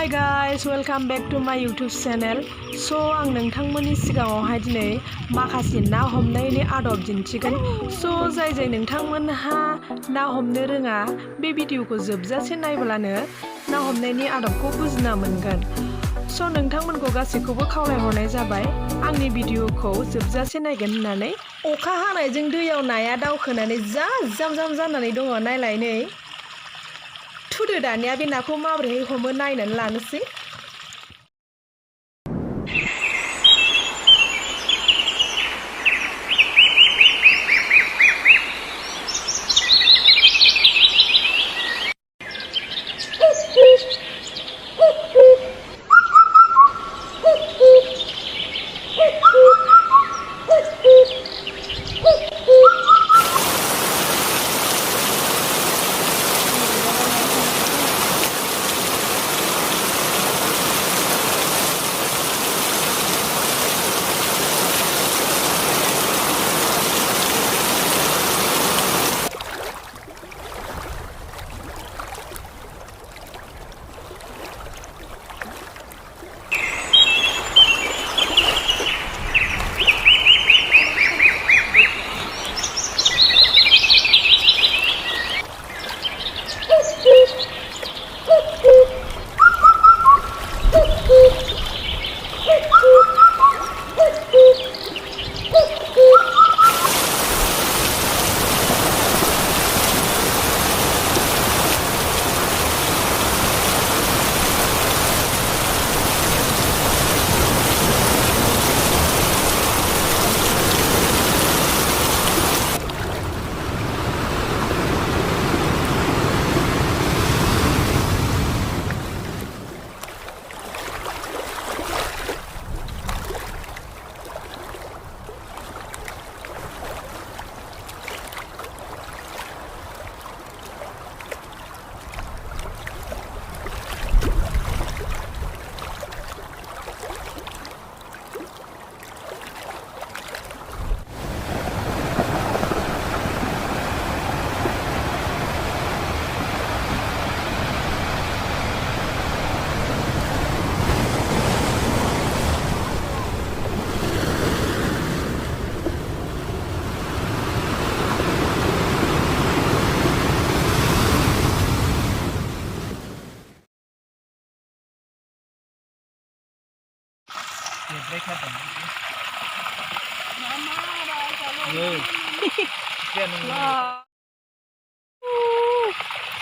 हाय guys welcome back to my YouTube channel. आं नोंथांमोननि सिगाङावहाय दिनै माखासे ना हमनायनि आदब दिन्थिगोन। जाय नोंथांमोनहा ना हमनो रोङा बे भिडिअखौ जोबजासे नायब्लानो ना हमनायनि आदबखौ बुजिना मोनगोन। नोंथांमोनखौ गासैखौबो खावलायहरनाय जाबाय आंनि भिडिअखौ जोबजासे नायगोन होननानै। अखा हानायजों दैयाव नाया दावखोनानै जा जाम जाम जानानै दङ, नायलाय नै। थुदो दानिया बे नाखौ माबोरैहाय हमो नायनानै लानोसै।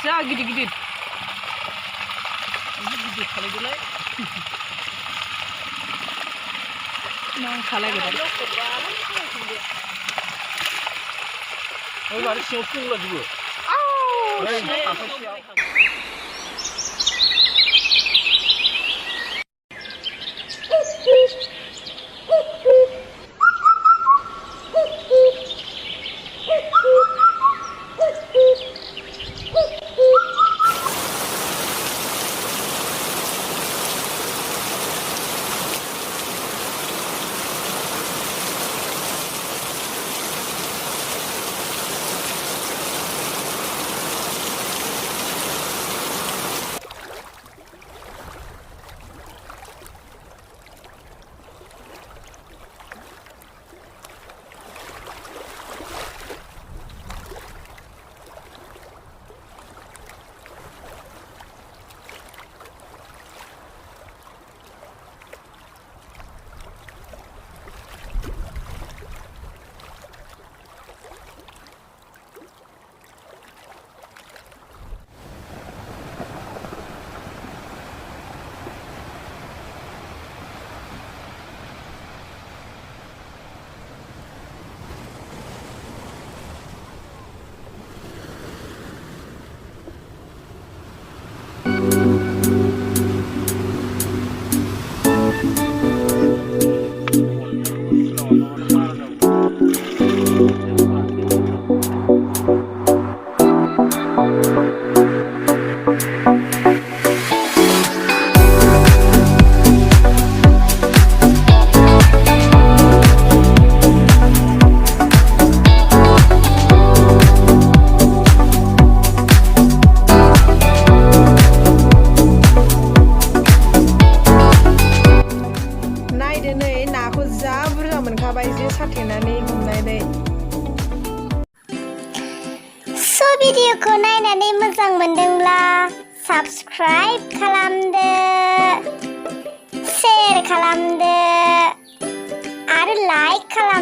जा गिदिर गिदिर खालायदोलाय खालायगोन मारै सिङाव फुंलाजोबो। खिन्थाबाय जे साथेनानै हमनानै। स' भिडिअखौ नायनानै मोजां मोनदोंब्ला साबस्क्राइब खालामदो, शेयार खालामदो आरो लाइक खालामदो।